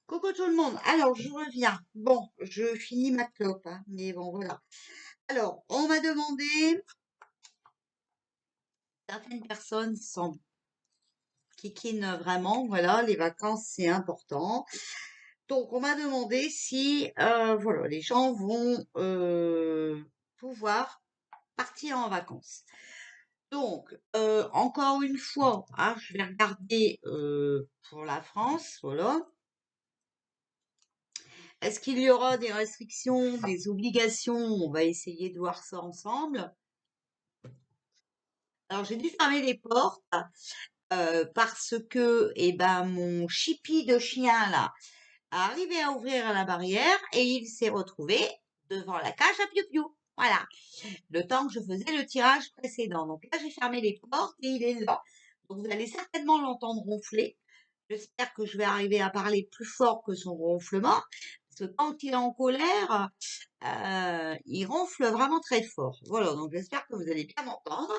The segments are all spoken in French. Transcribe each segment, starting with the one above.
Coucou tout le monde. Alors, je reviens. Bon, je finis ma clope, hein, mais bon, voilà. Alors, on m'a demandé, certaines personnes sont kikinent vraiment, voilà, les vacances, c'est important. Donc, on m'a demandé si, voilà, les gens vont pouvoir partir en vacances. Donc, encore une fois, hein, je vais regarder pour la France, voilà. Est-ce qu'il y aura des restrictions, des obligations? On va essayer de voir ça ensemble. Alors, j'ai dû fermer les portes parce que mon chipi de chien là a arrivé à ouvrir la barrière et il s'est retrouvé devant la cage à piou-piou. Voilà, le temps que je faisais le tirage précédent. Donc là, j'ai fermé les portes et il est là. Donc vous allez certainement l'entendre ronfler. J'espère que je vais arriver à parler plus fort que son ronflement. Parce que quand il est en colère, il ronfle vraiment très fort. Voilà, donc j'espère que vous allez bien m'entendre.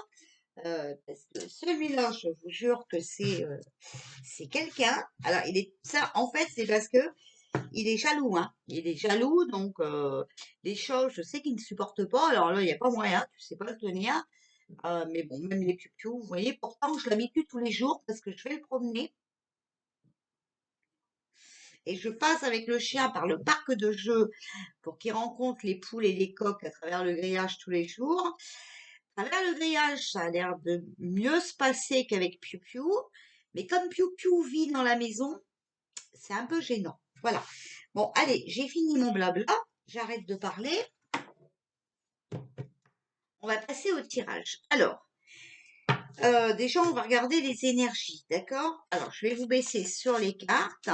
Parce que celui-là, je vous jure que c'est quelqu'un. Alors, ça, en fait, c'est parce que il est jaloux, hein. Il est jaloux, donc les choses, je sais qu'il ne supporte pas. Alors là, il n'y a pas moyen, tu sais pas le tenir. Mais bon, même les piou vous voyez, pourtant, je l'habitue tous les jours parce que je vais le promener. Et je passe avec le chien par le parc de jeux pour qu'il rencontre les poules et les coqs à travers le grillage tous les jours. À travers le grillage, ça a l'air de mieux se passer qu'avec Piu Piu. Mais comme Piu Piu vit dans la maison, c'est un peu gênant. Voilà. Bon, allez, j'ai fini mon blabla. J'arrête de parler. On va passer au tirage. Alors, déjà, on va regarder les énergies, d'accord? Alors, je vais vous baisser sur les cartes.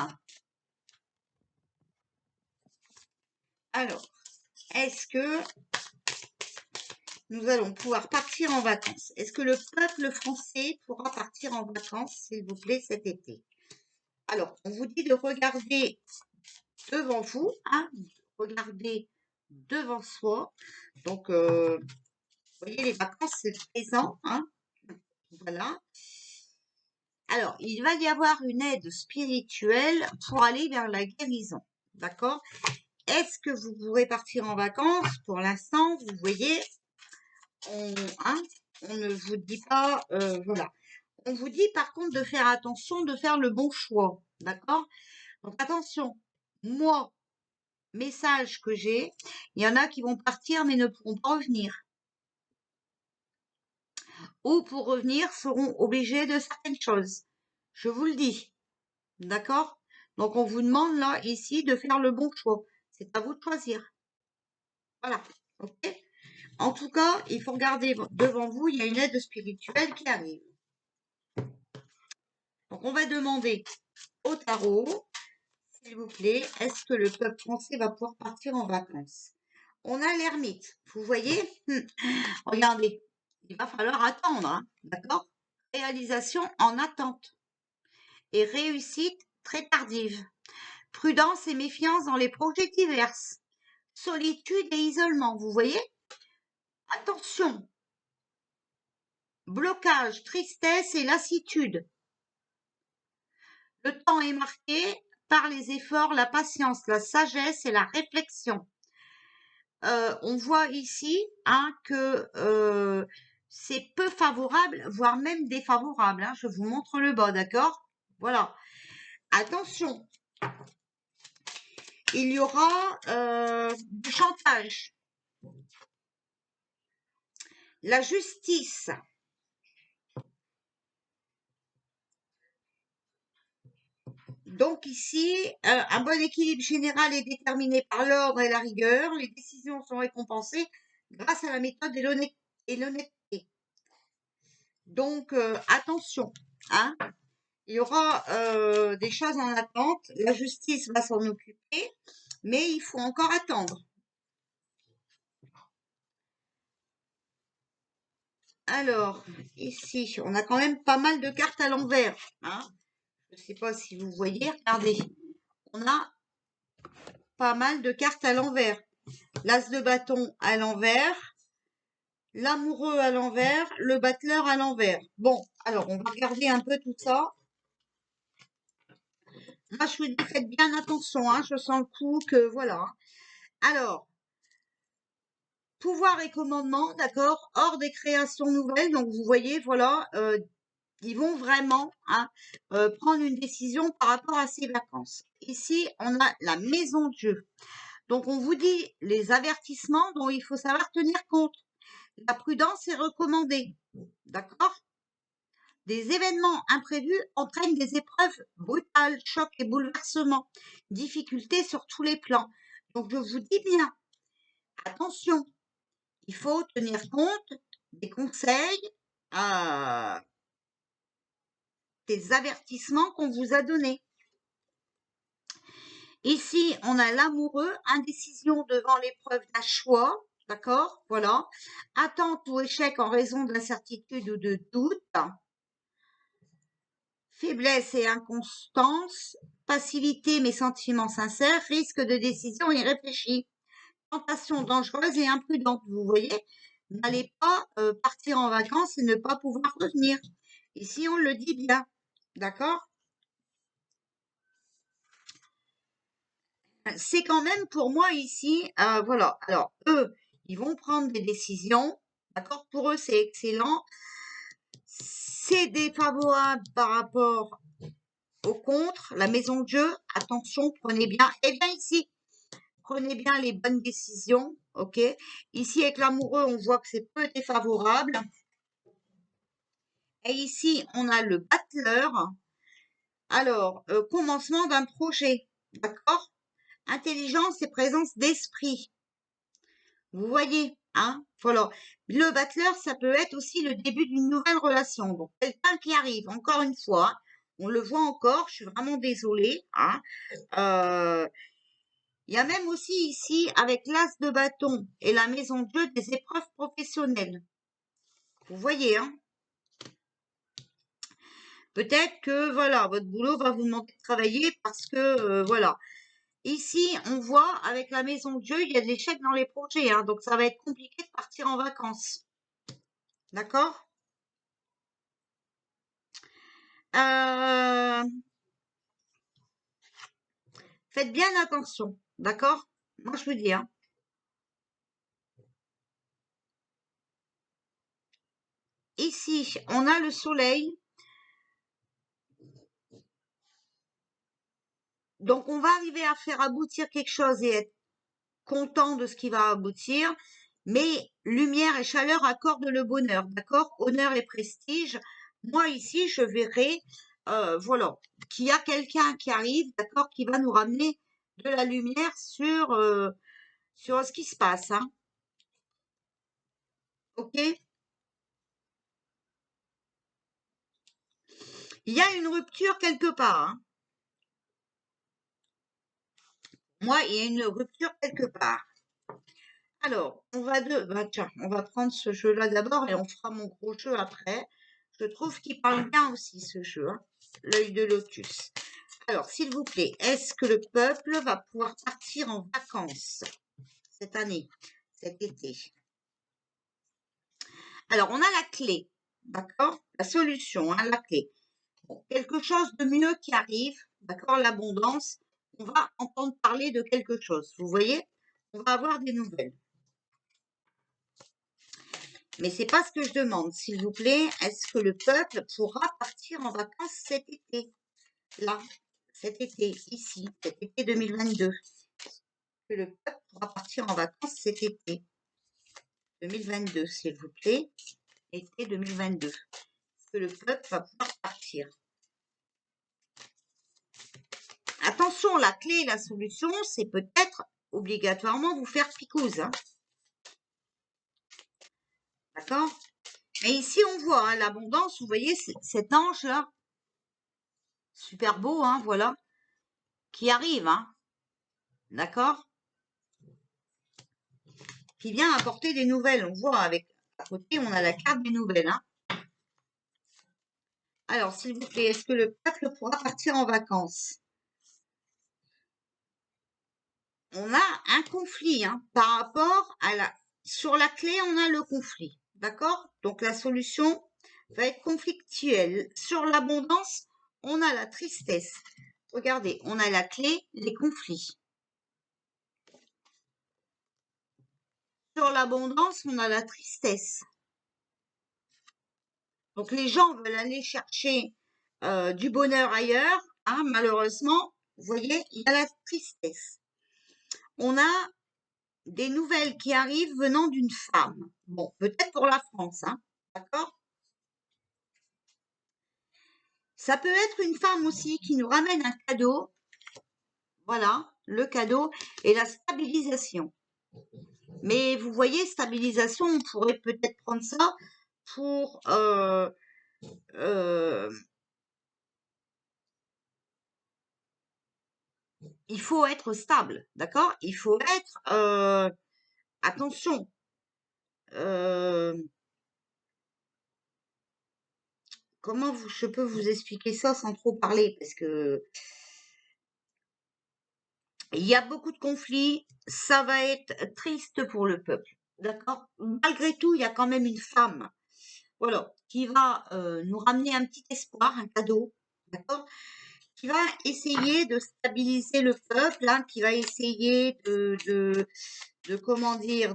Alors, est-ce que nous allons pouvoir partir en vacances? Est-ce que le peuple français pourra partir en vacances, s'il vous plaît, cet été? Alors, on vous dit de regarder devant vous, hein, regarder devant soi. Donc, vous voyez, les vacances, c'est le présent, hein, voilà. Alors, il va y avoir une aide spirituelle pour aller vers la guérison, d'accord? Est-ce que vous pourrez partir en vacances? Pour l'instant, vous voyez, hein, on ne vous dit pas, voilà. On vous dit par contre de faire attention, de faire le bon choix, d'accord? Donc attention, moi, message que j'ai, il y en a qui vont partir mais ne pourront pas revenir. Ou pour revenir seront obligés de certaines choses. Je vous le dis, d'accord? Donc on vous demande là, ici, de faire le bon choix. C'est à vous de choisir. Voilà, ok? En tout cas, il faut regarder devant vous, il y a une aide spirituelle qui arrive. Donc on va demander au tarot, s'il vous plaît, est-ce que le peuple français va pouvoir partir en vacances? On a l'ermite, vous voyez? Regardez, il va falloir attendre, hein, d'accord? Réalisation en attente et réussite très tardive. Prudence et méfiance dans les projets divers. Solitude et isolement, vous voyez? Attention, blocage, tristesse et lassitude. Le temps est marqué par les efforts, la patience, la sagesse et la réflexion. On voit ici, hein, que c'est peu favorable, voire même défavorable, hein. Je vous montre le bas, d'accord? Voilà. Attention, il y aura du chantage. La justice. Donc ici, un bon équilibre général est déterminé par l'ordre et la rigueur. Les décisions sont récompensées grâce à la méthode et l'honnêteté. Donc attention, hein. Il y aura des choses en attente. La justice va s'en occuper, mais il faut encore attendre. Alors, ici, on a quand même pas mal de cartes à l'envers, hein. Je ne sais pas si vous voyez, regardez. On a pas mal de cartes à l'envers. L'as de bâton à l'envers, l'amoureux à l'envers, le battleur à l'envers. Bon, alors on va regarder un peu tout ça. moi, je vous dis, faites bien attention, hein, je sens le coup que, voilà. Alors, pouvoir et commandement, d'accord, hors des créations nouvelles. Donc, vous voyez, voilà, ils vont vraiment hein, prendre une décision par rapport à ces vacances. Ici, on a la maison de jeu. Donc, on vous dit les avertissements dont il faut savoir tenir compte. La prudence est recommandée. D'accord? Des événements imprévus entraînent des épreuves brutales, chocs et bouleversements, difficultés sur tous les plans. Donc, je vous dis bien, attention, il faut tenir compte des conseils, des avertissements qu'on vous a donnés. Ici, on a l'amoureux, indécision devant l'épreuve d'un choix, d'accord? Voilà. Attente ou échec en raison d'incertitude ou de doute. Faiblesse et inconstance, passivité mais sentiments sincères, risque de décision irréfléchie, tentation dangereuse et imprudente. Vous voyez, n'allez pas partir en vacances et ne pas pouvoir revenir. Ici, on le dit bien, d'accord? C'est quand même pour moi ici, voilà. Alors, eux, ils vont prendre des décisions, d'accord? Pour eux, c'est excellent. C'est défavorable par rapport au contre, la maison de jeu. Attention, prenez bien. Eh bien, ici, prenez bien les bonnes décisions, ok? Ici, avec l'amoureux, on voit que c'est peu défavorable. Et ici, on a le battleur. Alors, commencement d'un projet, d'accord? Intelligence et présence d'esprit. Vous voyez, hein? Voilà. Le battleur, ça peut être aussi le début d'une nouvelle relation. Donc, quelqu'un qui arrive, encore une fois, on le voit encore, je suis vraiment désolée, hein? Il y a même aussi ici, avec l'as de bâton et la maison de jeu, des épreuves professionnelles. Vous voyez, hein? Peut-être que, voilà, votre boulot va vous demander de travailler parce que, voilà. Ici, on voit, avec la maison de jeu, il y a de l'échec dans les projets, hein, donc ça va être compliqué de partir en vacances. D'accord? Faites bien attention, d'accord? Moi, je vous dis, hein. Ici, on a le soleil. Donc, on va arriver à faire aboutir quelque chose et être content de ce qui va aboutir. Mais lumière et chaleur accordent le bonheur, d'accord? Honneur et prestige. Moi, ici, je verrai, voilà, qu'il y a quelqu'un qui arrive, d'accord, qui va nous ramener de la lumière sur ce qui se passe, hein. Ok? Il y a une rupture quelque part, hein. Moi, il y a une rupture quelque part. Alors, tiens, on va prendre ce jeu-là d'abord et on fera mon gros jeu après. Je trouve qu'il parle bien aussi, ce jeu, hein, l'œil de lotus. Alors, s'il vous plaît, est-ce que le peuple va pouvoir partir en vacances cette année, cet été? Alors, on a la clé, d'accord? La solution, hein, la clé. Bon, quelque chose de mieux qui arrive, d'accord? L'abondance. On va entendre parler de quelque chose. Vous voyez? On va avoir des nouvelles. Mais c'est pas ce que je demande, s'il vous plaît. Est-ce que le peuple pourra partir en vacances cet été? Là, cet été, ici, cet été 2022. Que le peuple pourra partir en vacances cet été 2022, s'il vous plaît. Été 2022. Que le peuple va pouvoir partir. Attention, la clé et la solution, c'est peut-être obligatoirement vous faire picouse, hein. D'accord? Mais ici, on voit hein, l'abondance. Vous voyez cet ange-là, super beau, hein, voilà, qui arrive, hein. D'accord? Qui vient apporter des nouvelles. On voit avec, à côté, on a la carte des nouvelles, hein. Alors, s'il vous plaît, est-ce que le peuple pourra partir en vacances? On a un conflit, hein, par rapport à sur la clé, on a le conflit. D'accord? Donc, la solution va être conflictuelle. Sur l'abondance, on a la tristesse. regardez, on a la clé, les conflits. Sur l'abondance, on a la tristesse. Donc les gens veulent aller chercher du bonheur ailleurs, hein, malheureusement, vous voyez, il y a la tristesse. On a des nouvelles qui arrivent venant d'une femme. Bon, peut-être pour la France, hein, d'accord? Ça peut être une femme aussi qui nous ramène un cadeau. Voilà, le cadeau et la stabilisation. Mais vous voyez, stabilisation, on pourrait peut-être prendre ça pour il faut être stable, d'accord? Il faut être attention. Comment je peux vous expliquer ça sans trop parler? Parce que il y a beaucoup de conflits, ça va être triste pour le peuple, d'accord? Malgré tout, il y a quand même une femme, voilà, qui va nous ramener un petit espoir, un cadeau, d'accord? Qui va essayer de stabiliser le peuple, hein, qui va essayer de comment dire,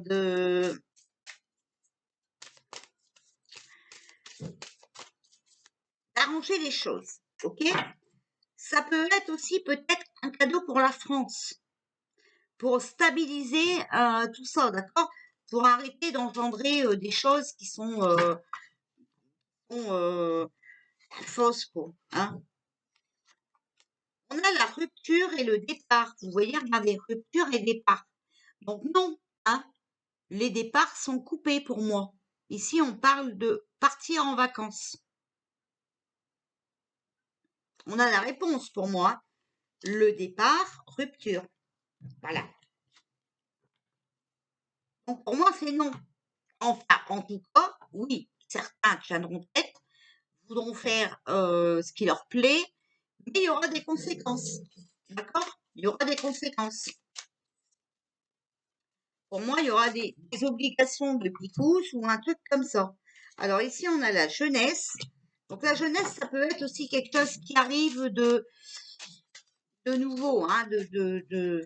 d'arranger les choses, ok? Ça peut être aussi peut-être un cadeau pour la France, pour stabiliser tout ça, d'accord? Pour arrêter d'engendrer des choses qui sont fausses, quoi, hein? On a la rupture et le départ. Vous voyez, regardez, rupture et départ. Donc non, hein, les départs sont coupés pour moi. Ici, on parle de partir en vacances. On a la réponse pour moi. Le départ, rupture. Voilà. Donc pour moi, c'est non. Enfin, en tout cas, oui, certains tiendront tête, voudront faire ce qui leur plaît, mais il y aura des conséquences. D'accord? Il y aura des conséquences. Pour moi, il y aura des obligations de picouche ou un truc comme ça. Alors ici, on a la jeunesse. Donc la jeunesse, ça peut être aussi quelque chose qui arrive de nouveau, hein,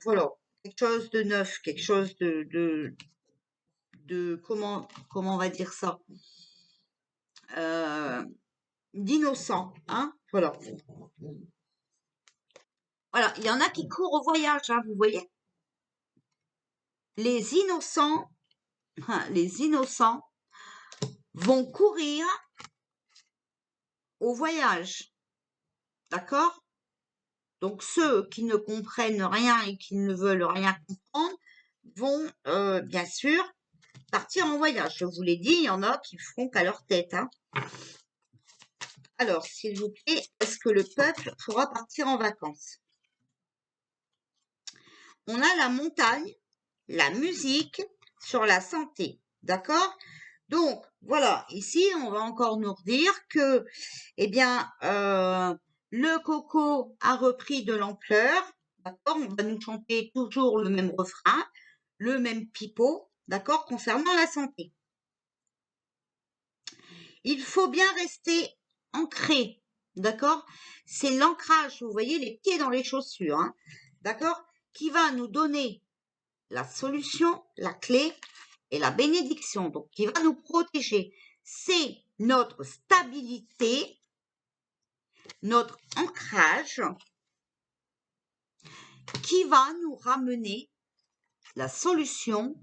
voilà, quelque chose de neuf, quelque chose de comment on va dire ça, d'innocent, hein, voilà. Voilà, il y en a qui courent au voyage, hein, vous voyez. Les innocents, les innocents vont courir au voyage, d'accord? Donc ceux qui ne comprennent rien et qui ne veulent rien comprendre vont bien sûr partir en voyage. Je vous l'ai dit, il y en a qui feront qu'à leur tête, hein. Alors, s'il vous plaît, est-ce que le peuple pourra partir en vacances? On a la montagne, la musique, sur la santé, d'accord? Donc, voilà, ici, on va encore nous redire que, eh bien, le coco a repris de l'ampleur, d'accord? On va nous chanter toujours le même refrain, le même pipeau, d'accord? Concernant la santé. Il faut bien rester ancré, d'accord? C'est l'ancrage, vous voyez, les pieds dans les chaussures, hein, d'accord? Qui va nous donner la solution, la clé et la bénédiction, donc qui va nous protéger. C'est notre stabilité, notre ancrage qui va nous ramener la solution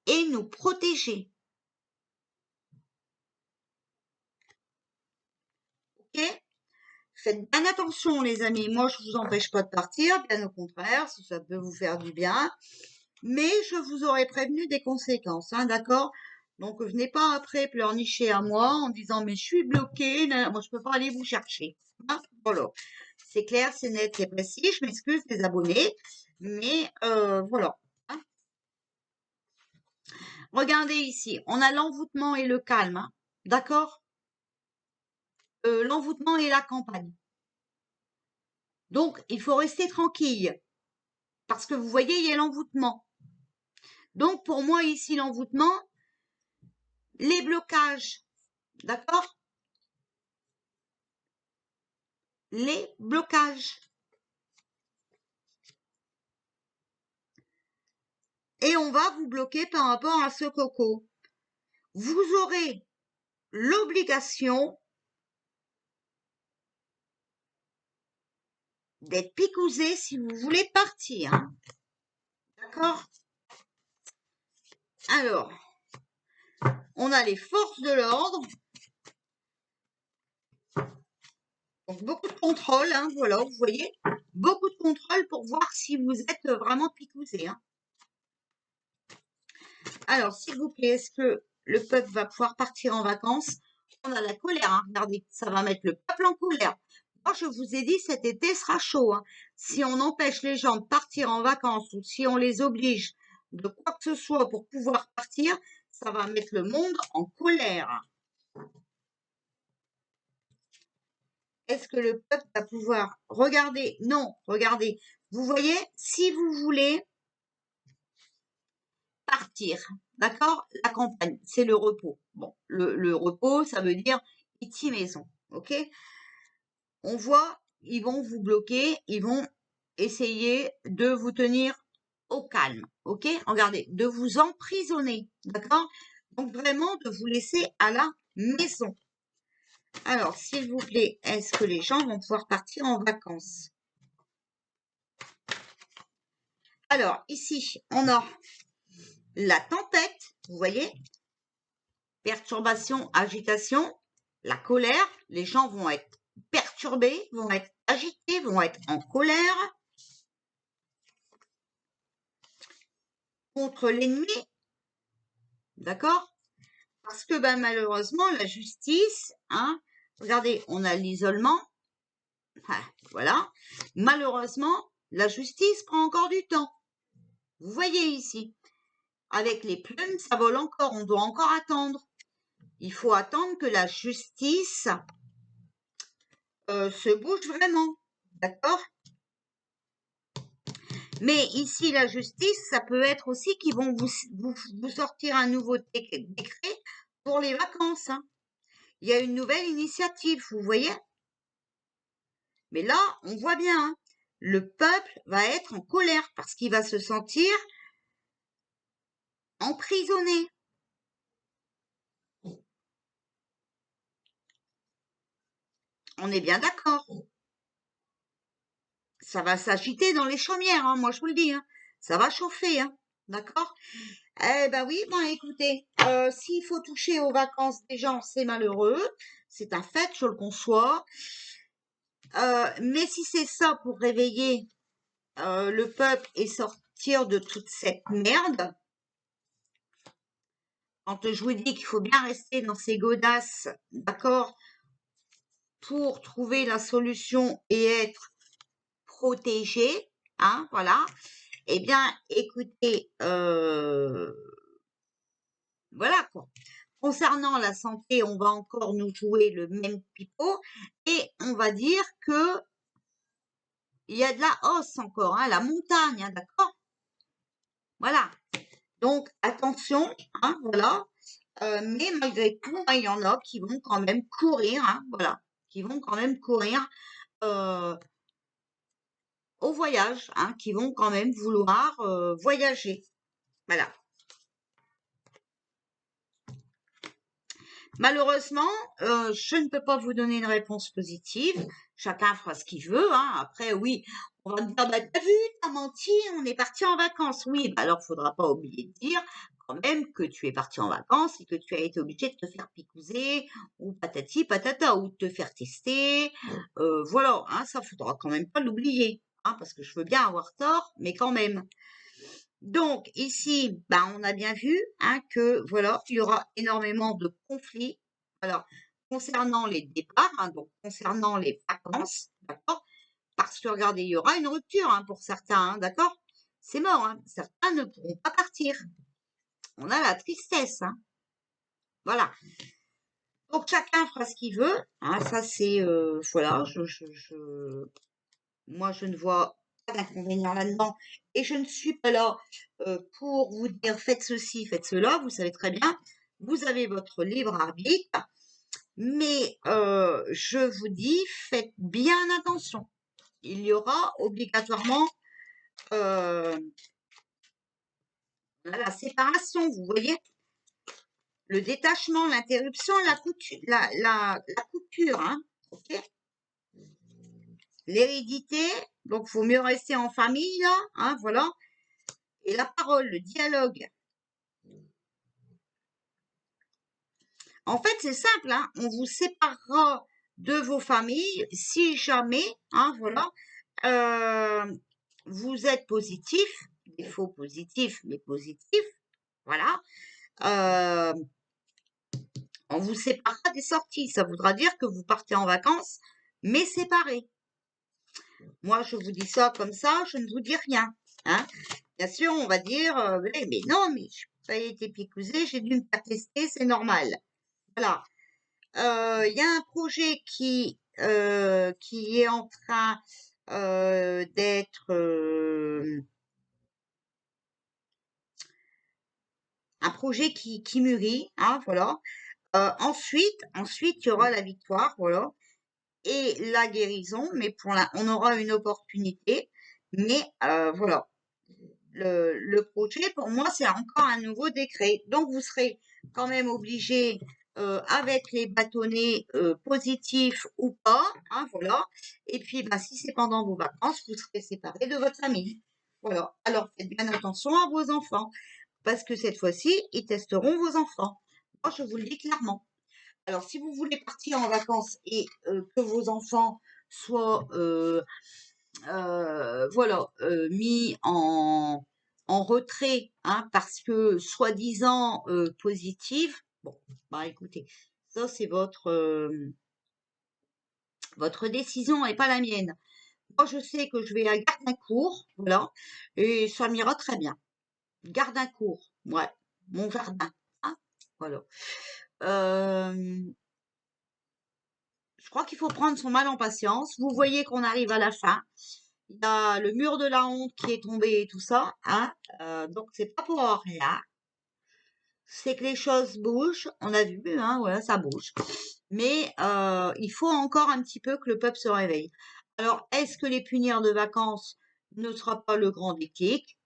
et nous protéger. Ok? Faites bien attention, les amis. Moi, je vous empêche pas de partir, bien au contraire, si ça peut vous faire du bien. Mais je vous aurais prévenu des conséquences, hein, d'accord? Donc, venez pas après pleurnicher à moi en disant, mais je suis bloquée, moi, je peux pas aller vous chercher. Hein, voilà. C'est clair, c'est net, c'est précis. Je m'excuse, les abonnés. Mais, voilà. Hein. Regardez ici, on a l'envoûtement et le calme, hein, d'accord? L'envoûtement et la campagne. Donc, il faut rester tranquille. Parce que vous voyez, il y a l'envoûtement. Donc, pour moi, ici, l'envoûtement, les blocages, d'accord? Les blocages. et on va vous bloquer par rapport à ce coco. Vous aurez l'obligation d'être picousé si vous voulez partir. Hein. D'accord? Alors, on a les forces de l'ordre. Donc, beaucoup de contrôle, hein, voilà, vous voyez, beaucoup de contrôle pour voir si vous êtes vraiment picousé. Hein. Alors, s'il vous plaît, est-ce que le peuple va pouvoir partir en vacances? On a la colère, hein, regardez, ça va mettre le peuple en colère. Moi, je vous ai dit, cet été sera chaud. Hein. Si on empêche les gens de partir en vacances ou si on les oblige de quoi que ce soit pour pouvoir partir, ça va mettre le monde en colère. Est-ce que le peuple va pouvoir regarder? Non, regardez. Vous voyez, si vous voulez partir, d'accord? La campagne, c'est le repos. Bon, le repos, ça veut dire ici maison, ok? On voit, ils vont vous bloquer, ils vont essayer de vous tenir au calme, ok? Regardez, de vous emprisonner, d'accord? Donc vraiment de vous laisser à la maison. Alors, s'il vous plaît, est-ce que les gens vont pouvoir partir en vacances? Alors, ici, on a la tempête, vous voyez? Perturbation, agitation, la colère. Les gens vont être perturbés, vont être agités, vont être en colère contre l'ennemi, d'accord? Parce que ben, malheureusement, la justice, hein, regardez, on a l'isolement, voilà. Malheureusement, la justice prend encore du temps. Vous voyez ici, avec les plumes, ça vole encore, on doit encore attendre. Il faut attendre que la justice se bouge vraiment, d'accord? Mais ici, la justice, ça peut être aussi qu'ils vont vous sortir un nouveau décret pour les vacances. Hein. Il y a une nouvelle initiative, vous voyez? Mais là, on voit bien, hein, le peuple va être en colère parce qu'il va se sentir emprisonné. On est bien d'accord. Ça va s'agiter dans les chaumières, hein, moi je vous le dis. Hein. Ça va chauffer, hein, d'accord? Eh ben oui, bon écoutez, s'il faut toucher aux vacances des gens, c'est malheureux. C'est un fait, je le conçois. Mais si c'est ça pour réveiller le peuple et sortir de toute cette merde, quand je vous dis qu'il faut bien rester dans ces godasses, d'accord, pour trouver la solution et être protégé, hein, voilà, eh bien, écoutez, voilà quoi. Concernant la santé, on va encore nous jouer le même pipeau et on va dire que il y a de la hausse encore, hein, la montagne, hein, d'accord? Voilà. Donc, attention, hein, voilà. Mais malgré tout, hein, il y en a qui vont quand même courir, hein, voilà, qui vont quand même courir au voyage, hein, qui vont quand même vouloir voyager. Voilà. Malheureusement, je ne peux pas vous donner une réponse positive. Chacun fera ce qu'il veut. Hein. Après, oui, on va me dire, bah, t'as vu, t'as menti, on est parti en vacances. Oui, bah alors, faudra pas oublier de dire quand même que tu es parti en vacances et que tu as été obligé de te faire picouser ou patati patata ou de te faire tester. Voilà, hein, ça faudra quand même pas l'oublier. Hein, parce que je veux bien avoir tort, mais quand même. Donc ici, ben, on a bien vu hein, que voilà, il y aura énormément de conflits. Alors, concernant les départs, hein, donc concernant les vacances, d'accord? Parce que regardez, il y aura une rupture hein, pour certains, hein, d'accord? C'est mort, hein, certains ne pourront pas partir. On a la tristesse, hein. Voilà. Donc chacun fera ce qu'il veut. Hein, ça c'est voilà, moi je ne vois pas d'inconvénient là-dedans et je ne suis pas là pour vous dire faites ceci, faites cela. Vous savez très bien, vous avez votre libre arbitre, mais je vous dis faites bien attention. Il y aura obligatoirement la séparation, vous voyez? Le détachement, l'interruption, la coupure, hein, ok? L'hérédité, donc faut mieux rester en famille, là, hein, voilà. Et la parole, le dialogue. En fait, c'est simple, hein, on vous séparera de vos familles si jamais, hein, voilà, vous êtes positif, des faux positifs, mais positifs, voilà. On vous séparera des sorties. Ça voudra dire que vous partez en vacances, mais séparés. Moi, je vous dis ça comme ça, je ne vous dis rien. Hein. Bien sûr, on va dire, mais non, mais je n'ai pas été picousée, j'ai dû me faire tester, c'est normal. Voilà. Il y a un projet qui est en train d'être un projet qui mûrit, hein, voilà. Ensuite, il y aura la victoire, voilà, et la guérison, mais on aura une opportunité. Mais voilà, le projet, pour moi, c'est encore un nouveau décret. Donc, vous serez quand même obligé, avec les bâtonnets positifs ou pas, hein, voilà. Et puis, bah, si c'est pendant vos vacances, vous serez séparés de votre famille. Voilà. Alors, faites bien attention à vos enfants, parce que cette fois-ci, ils testeront vos enfants. Moi, je vous le dis clairement. Alors, si vous voulez partir en vacances et que vos enfants soient, voilà, mis en retrait, hein, parce que soi-disant positive, bon, bah écoutez, ça c'est votre décision et pas la mienne. Moi, je sais que je vais à Gardincourt, voilà, et ça m'ira très bien. Gardincourt, ouais, mon jardin, hein, voilà. Euh, Je crois qu'il faut prendre son mal en patience. Vous voyez qu'on arrive à la fin. Il y a le mur de la honte qui est tombé et tout ça, hein. Donc c'est pas pour rien. C'est que les choses bougent. On a vu, hein, voilà, ça bouge. Mais il faut encore un petit peu que le peuple se réveille. Alors, est-ce que les punir de vacances ne sera pas le grand déclic?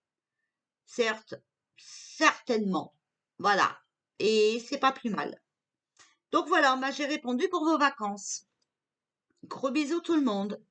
Certes, certainement. Voilà. Et c'est pas plus mal. Donc voilà, moi j'ai répondu pour vos vacances. Gros bisous tout le monde.